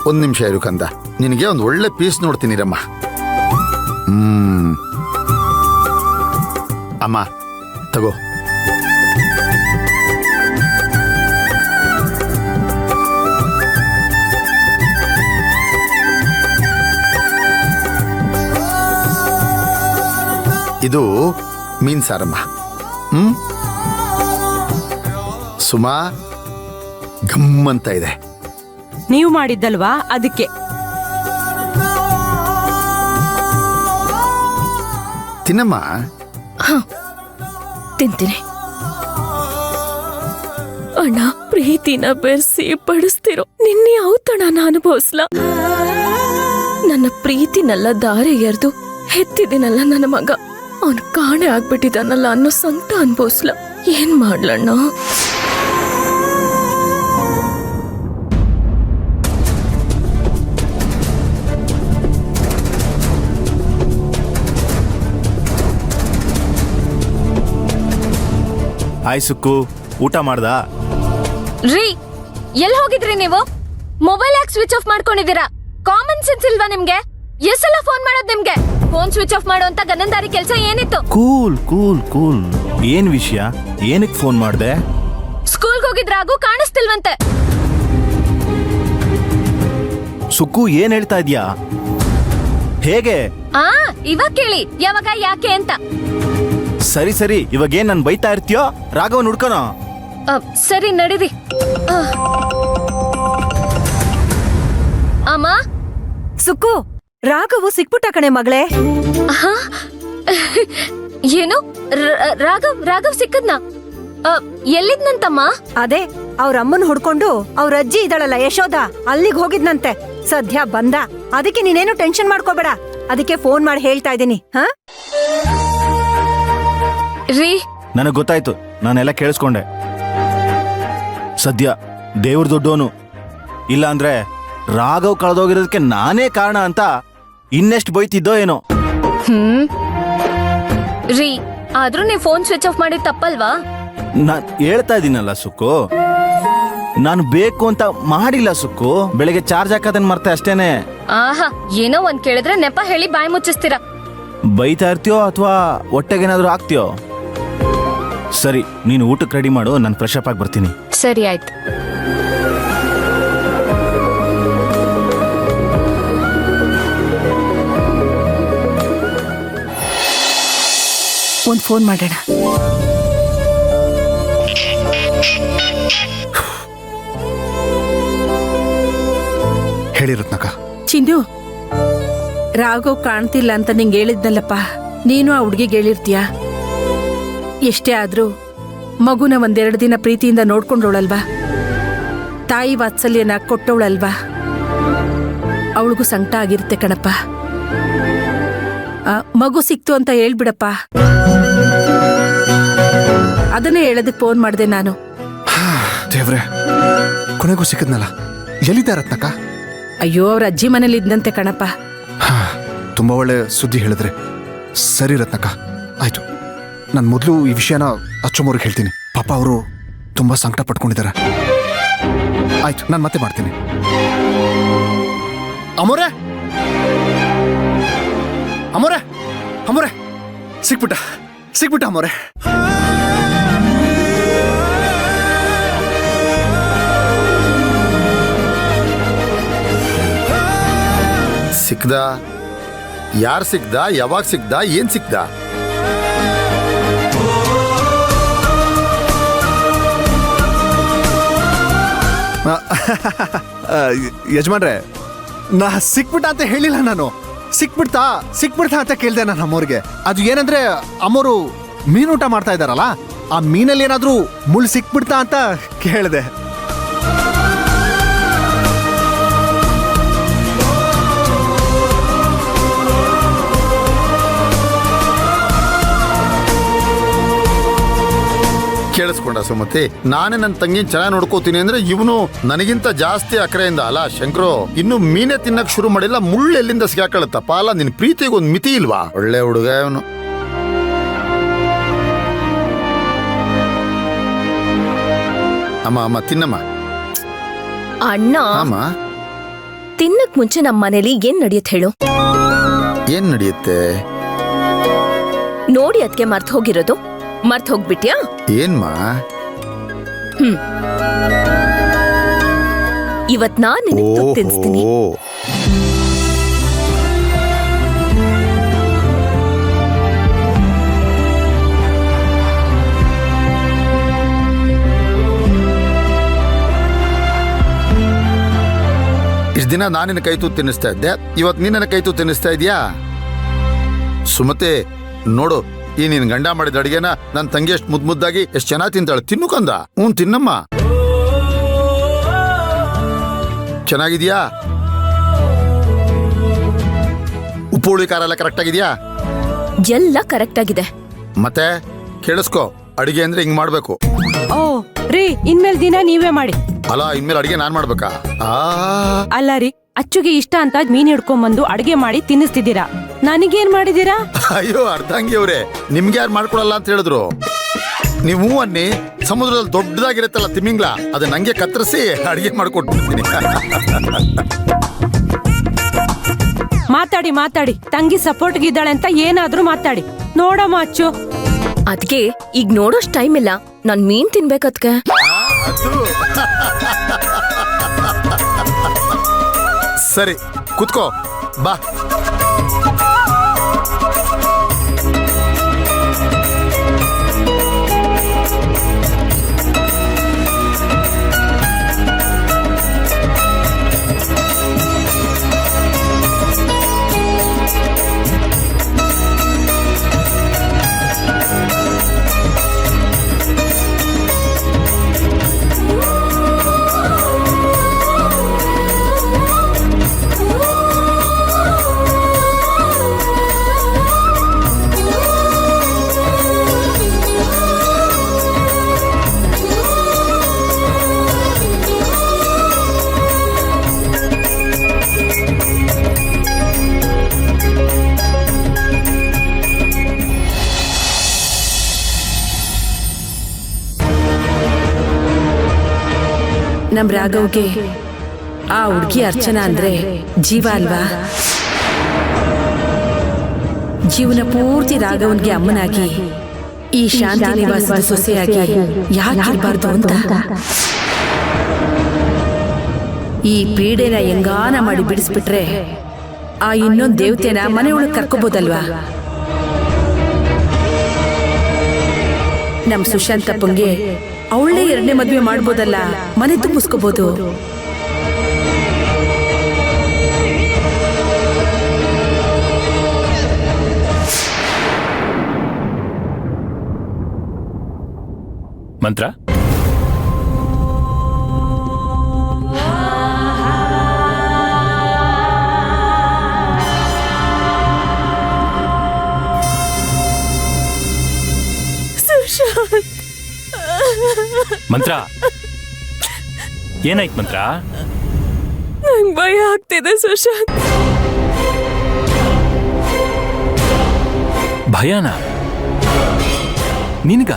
ಒಂದು ನಿಮಿಷ ಇರು ಕಂದ, ನಿನಗೆ ಒಂದು ಒಳ್ಳೆ ಪೀಸ್ ನೋಡ್ತೀನಿ ರಮ್ಮ. ಅಮ್ಮ ತಗೋ. ಇದು ಮೀನ್ ಸಾರಮ್ಮ. ಸುಮಾ ಗಮ್ಮಂತ ಇದೆ. ನೀವು ಮಾಡಿದ್ದಲ್ವಾ, ಅದಕ್ಕೆ. ತಿನ್ನಮ್ಮ. ತಿಂತೀನಿ ಅಣ್ಣ. ಪ್ರೀತಿನ ಬೆರೆಸಿ ಬಡಿಸ್ತಿರೋ ನಿನ್ನೆ ಔತಣನ ಅನುಭವಿಸ್ಲ. ನನ್ನ ಪ್ರೀತಿನೆಲ್ಲ ದಾರಿ ಎರ್ದು ಹೆತ್ತಿದಿನಲ್ಲ ನನ್ನ ಮಗ, ಅವನು ಕಾಣೆ ಆಗ್ಬಿಟ್ಟಿದಾನಲ್ಲ ಅನ್ನೋ ಸಂಕಟ ಅನ್ಭವಿಸ್ಲ. ಏನ್ ಮಾಡ್ಲಣ್ಣ? ಹಾಯ್ ಸುಕ್ಕು, ಊಟ ಮಾಡ್ದಾ? ರೀ, ಎಲ್ಲಿ ಹೋಗಿದ್ರಿ ನೀವು? ಮೊಬೈಲ್ ಯಾಕೆ ಸ್ವಿಚ್ ಆಫ್ ಮಾಡ್ಕೊಂಡಿದ್ದೀರಾ? ಕಾಮನ್ ಸೆನ್ಸ್ ಇಲ್ವಾ ನಿಮ್ಗೆ? ಎಷ್ಟೆಲ್ಲ ಫೋನ್ ಮಾಡೋದ್ ನಿಮ್ಗೆ? ಫೋನ್ ಸ್ವಿಚ್ ಆಫ್ ಮಾಡುವಂತ ಗನಂದಾರಿ ಕೆಲಸ ಏನಿತ್ತು? Cool cool cool. ಏನ್ ವಿಷಯ? ಏನಕ್ಕೆ ಫೋನ್ ಮಾಡ್ದೆ? ಸ್ಕೂಲ್ಗೆ ಹೋಗಿದ್ರಾಗೂ ಕಾಣಿಸ್ತಿಲ್ವಂತೆ. ಸುಕ್ಕು, ಏನ್ ಹೇಳ್ತಾ ಇದ್ಯಾ? ಹೇಗೆ? ಇವಾಗ ಕೇಳಿ, ಯಾವಾಗ ಯಾಕೆ ಅಂತ. ಸರಿ ಸರಿ, ಇವಾಗ ಏನ್ ನನ್ ಬೈತಾ ಇರ್ತೀಯೋ? ರಾಘವನ್ ಹುಡ್ಕೋಣ. ಸರಿ ನಡೀರಿ. ಅಮ್ಮ. ಸುಕ್ಕು, ರಾಘವು ಸಿಕ್ಬಿಟ್ಟ ಕಣೆ ಮಗಳೇ. ಏನು? ರಾಘವ್ ಸಿಕ್ಕದ್ನ? ಎಲ್ಲಿದ್ನಂತಮ್ಮ? ಅದೇ ಅವ್ರ ಅಮ್ಮನ್ ಹುಡ್ಕೊಂಡು ಅವ್ರ ಅಜ್ಜಿ ಇದ್ದಾಳಲ್ಲ ಯಶೋದ, ಅಲ್ಲಿಗೆ ಹೋಗಿದ್ನಂತೆ. ಸದ್ಯ ಬಂದ. ಅದಕ್ಕೆ ನೀನೇನು ಟೆನ್ಷನ್ ಮಾಡ್ಕೋಬೇಡ. ಅದಕ್ಕೆ ಫೋನ್ ಮಾಡಿ ಹೇಳ್ತಾ ಇದ್ದೀನಿ. ರೀ, ನನಗ್ ಗೊತ್ತಾಯ್ತು, ನಾನೆಲ್ಲ ಕೇಳಿಸ್ಕೊಂಡೆ. ಸದ್ಯ ದೇವ್ರ ದೊಡ್ಡೋನು. ಇಲ್ಲ ಅಂದ್ರೆ ರಾಘವ್ ಕಳೆದೋಗಿರೋದಕ್ಕೆ ನಾನೇ ಕಾರಣ ಅಂತ ಇನ್ನೆಷ್ಟು ಬೈತಿದ್ದೋ ಏನೋ. ರೀ, ಆದ್ರೂ ನೀವ್ ಫೋನ್ ಸ್ವಿಚ್ ಆಫ್ ಮಾಡಿದ್ ತಪ್ಪಲ್ವಾ? ನಾನ್ ಹೇಳ್ತಾ ಇದೀನಲ್ಲ ಸುಕ್ಕು, ನಾನು ಬೇಕು ಅಂತ ಮಾಡಿಲ್ಲ ಸುಕ್ಕು. ಬೆಳಿಗ್ಗೆ ಚಾರ್ಜ್ ಹಾಕೋದನ್ ಮರ್ತೆ ಅಷ್ಟೇನೆ. ಆಹಾ, ಏನೋ ಒಂದ್ ಕೇಳಿದ್ರೆ ನೆಪ ಹೇಳಿ ಬಾಯಿ ಮುಚ್ಚಿಸ್ತೀರಾ. ಬೈತಾ ಇರ್ತೀಯೋ ಅಥವಾ ಹೊಟ್ಟೆಗೇನಾದ್ರೂ ಹಾಕ್ತೀಯೋ? ಸರಿ, ನೀನು ಊಟಕ್ಕೆ ರೆಡಿ ಮಾಡು, ನಾನು ಫ್ರೆಶ್ ಅಪ್ ಆಗಿ ಬರ್ತೀನಿ. ಸರಿ ಆಯ್ತು. ಒಂದ್ ಫೋನ್ ಮಾಡೋಣ. ಹೇಳಿ ರತ್ನಕ್ಕ. ಚಿಂದು, ರಾಘವ್ ಕಾಣ್ತಿಲ್ಲ ಅಂತ ನಿಂಗೆ ಹೇಳಿದ್ನಲ್ಲಪ್ಪ. ನೀನು ಆ ಹುಡ್ಗಿಗೆ ಹೇಳಿರ್ತೀಯ. ಎಷ್ಟೇ ಆದ್ರೂ ಮಗುನ ಒಂದೆರಡು ದಿನ ಪ್ರೀತಿಯಿಂದ ನೋಡ್ಕೊಂಡವಳಲ್ವಾ, ತಾಯಿ ವಾತ್ಸಲ್ಯನ ಕೊಟ್ಟವಳಲ್ವಾ, ಅವಳಿಗೂ ಸಂಕಟ ಆಗಿರುತ್ತೆ ಕಣಪ್ಪ. ಮಗು ಸಿಕ್ತು ಅಂತ ಹೇಳ್ಬಿಡಪ್ಪ. ಅದನ್ನೇ ಹೇಳೋದಕ್ಕೆ ಫೋನ್ ಮಾಡಿದೆ ನಾನು. ದೇವ್ರೆ, ಕೊನೆಗೂ ಸಿಕ್ಕದ್ನಲ್ಲ. ಎಲ್ಲಿದ್ದ ರತ್ನಕ್ಕ? ಅಯ್ಯೋ, ಅವ್ರ ಅಜ್ಜಿ ಮನೇಲಿ ಇದ್ದಂತೆ ಕಣಪ್ಪ. ತುಂಬಾ ಒಳ್ಳೆ ಸುದ್ದಿ ಹೇಳಿದ್ರೆ. ಸರಿ ರತ್ನಕ್ಕ, ಆಯ್ತು. ನಾನು ಮೊದಲು ಈ ವಿಷಯನ ಅಚ್ಚುಮೋರಿಗೆ ಹೇಳ್ತೀನಿ. ಪಾಪ ಅವರು ತುಂಬಾ ಸಂಕಟ ಪಟ್ಕೊಂಡಿದ್ದಾರೆ. ಆಯ್ತು, ನಾನು ಮತ್ತೆ ಮಾಡ್ತೀನಿ. ಅಮೋರೆ, ಅಮೋರೆ, ಅಮೋರೆ, ಸಿಕ್ಬಿಟ್ಟ ಅಮೋರೆ. ಸಿಕ್ದ? ಯಾರು ಸಿಕ್ದ? ಯಾವಾಗ ಸಿಕ್ದ? ಏನ್ ಸಿಕ್ದ? ಯಜಮಾನ್ರೆ, ನಾ ಸಿಕ್ಬಿಟ್ಟ ಅಂತ ಹೇಳಿಲ್ಲ ನಾನು. ಸಿಕ್ಬಿಡ್ತಾ ಅಂತ ಕೇಳ್ದೆ ನಾನು ಅಮ್ಮೋರ್ಗೆ. ಅದು ಏನಂದ್ರೆ, ಅಮ್ಮೋರು ಮೀನೂಟ ಮಾಡ್ತಾ ಇದ್ದಾರಲ್ಲ, ಆ ಮೀನಲ್ಲಿ ಏನಾದ್ರೂ ಮುಳ್ಳು ಸಿಕ್ಬಿಡ್ತಾ ಅಂತ ಕೇಳಿದೆ. ಕೇಳಿಸ್ಕೊಂಡ ಸುಮತಿ? ನಾನೇ ನನ್ನ ತಂಗಿನ ಚೆನ್ನಾಗಿ ನೋಡ್ಕೋತೀನಿ ಅಂದ್ರೆ ಇವನು ನನಗಿಂತ ಜಾಸ್ತಿ ಅಕರೆಯಿಂದ ಅಲ್ಲ ಶಂಕರು. ಇನ್ನು ಮೀನೇ ತಿನ್ನಕ್ ಶುರು ಮಾಡಿಲ್ಲ, ಮುಳ್ಳು ಎಲ್ಲಿಂದ ಸಿಗಾಕಳುತ್ತಪ್ಪ. ಅಲ್ಲ, ನಿನ್ ಪ್ರೀತಿಗೆ ಒಂದು ಮಿತಿ ಇಲ್ವಾ? ಒಳ್ಳೆ ಹುಡುಗ ಇವನು. ಅಮ್ಮ ತಿನ್ನಮ್ಮ. ಅಣ್ಣ, ಅಮ್ಮ ತಿನ್ನಕ್ ಮುಂಚೆ ನಮ್ ಮನೇಲಿ ಏನ್ ನಡೆಯುತ್ತೆ ಹೇಳು? ಏನ್ ನಡೆಯುತ್ತೆ? ನೋಡಿ ಅದಕ್ಕೆ ಮರ್ತ್ ಹೋಗಿರೋದು. ಮರ್ತ್ ಹೋಗ್ಬಿಟ್ಯಾ? ಏನ್ಮಾ? ಇವತ್ ನಾನ್ ನಿನಗ್ ತುತ್ತು ತಿನ್ಸ್ತೀನಿ. ಇಷ್ಟ ದಿನ ನಾನಿನ ಕೈ ತೂತು ತಿನ್ನಿಸ್ತಾ ಇದ್ದೆ, ಇವತ್ ನೀನ್ ನನ್ನ ಕೈ ತೂತು ತಿನ್ನಿಸ್ತಾ ಇದೀಯಾ? ಸುಮತಿ ನೋಡು, ಈ ನಿನ್ ಗಂಡ ಮಾಡಿದ ಅಡಿಗೆನ ನನ್ನ ತಂಗಿ ಎಷ್ಟು ಮುದ್ದಾಗಿ ಎಷ್ಟು ಚೆನ್ನಾಗಿ ತಿಂತಾಳೆ. ತಿನ್ನು ಕಂದ. ತಿನ್ನಮ್ಮ. ಚೆನ್ನಾಗಿದ್ಯಾ? ಉಪ್ಪು ಹುಳಿ ಖಾರ ಎಲ್ಲ ಕರೆಕ್ಟ್ ಆಗಿದ್ಯಾ? ಎಲ್ಲ ಕರೆಕ್ಟ್ ಆಗಿದೆ. ಮತ್ತೆ ಕೇಳಿಸ್ಕೊ, ಅಡಿಗೆ ಅಂದ್ರೆ ಹಿಂಗ್ ಮಾಡ್ಬೇಕು. ಓ ರೀ, ಇನ್ಮೇಲೆ ದಿನ ನೀವೇ ಮಾಡಿ. ಅಲ್ಲ, ಇನ್ಮೇಲೆ ಅಡಿಗೆ ನಾನ್ ಮಾಡ್ಬೇಕಾ? ಅಲ್ಲ ರೀ, ಅಚ್ಚುಗೆ ಇಷ್ಟ ಅಂತ ಮೀನ್ ಹಿಡ್ಕೊಂಡ್ಬಂದು ಅಡಿಗೆ ಮಾಡಿ ತಿನ್ನಿಸ್ತಿದ್ದೀರಾ, ನನಗೇನ್ ಮಾಡಿದೀರಾ? ಅಯ್ಯೋ ಅರ್ಧಂಗಿ ಅವ್ರೆ, ನಿಮ್ಗೆ ಯಾರು ಮಾಡ್ಕೊಡಲ್ಲ ಅಂತ ಹೇಳಿದ್ರು? ನೀವು ಅನ್ನಿ, ಸಮುದ್ರದಲ್ಲಿ ದೊಡ್ಡದಾಗಿರುತ್ತಲ್ಲ ತಿಮಿಂಗ್ಲ, ಅದು ನಂಗೆ ಕತ್ತರಿಸಿ ಅಡಿಗೆ ಮಾಡ್ಕೊಟ್ಬಿಡ್ತೀನಿ. ಮಾತಾಡಿ ಮಾತಾಡಿ, ತಂಗಿ ಸಪೋರ್ಟ್ಗೆ ಇದ್ದಾಳೆ ಅಂತ ಏನಾದ್ರೂ ಮಾತಾಡಿ ನೋಡಮ್ಮ ಅಚ್ಚು. ಅದ್ಕೆ ಈಗ ನೋಡೋಷ್ಟ್ ಟೈಮ್ ಇಲ್ಲ, ನಾನ್ ಮೀನ್ ತಿನ್ಬೇಕದ್ಕೆ. ಸರಿ ಕುತ್ಕೋ ಬಾ. ನಮ್ ರಾಘವ್ಗೆ ಆ ಹುಡ್ಗಿ ಅರ್ಚನಾ ಅಂದ್ರೆ ಜೀವ ಅಲ್ವಾ? ಜೀವನ ಪೂರ್ತಿ ರಾಘವನ್ಗೆ ಅಮ್ಮನಾಗಿ ಈ ಶಾಂತಿ ನಿವಾಸದ ಸೊಸೆಯಾಗಿ ಯಾಕಿರ್ಬಾರ್ದು ಅಂತ ಈ ಪೀಡೆನ ಹೆಂಗಾನ ಮಾಡಿ ಬಿಡಿಸ್ಬಿಟ್ರೆ ಆ ಇನ್ನೊಂದ್ ದೇವತೆನ ಮನೆಯೊಳಗೆ ಕರ್ಕೋಬೋದಲ್ವಾ? ನಮ್ ಸುಶಾಂತಪ್ಪಂಗೆ ಅವಳೇ ಎರಡನೇ ಮದ್ವೆ ಮಾಡ್ಬೋದಲ್ಲ, ಮನೆ ತುಂಬಿಸ್ಕೋಬಹುದು. ಮಂತ್ರ ಮಂತ್ರ ಏನಾಯ್ತು ಮಂತ್ರ? ನಂಗ್ ಭಯ ಆಗ್ತಿದೆ ಸುಶಾಂತ್. ಭಯನಾ? ನಿನ್ಗ?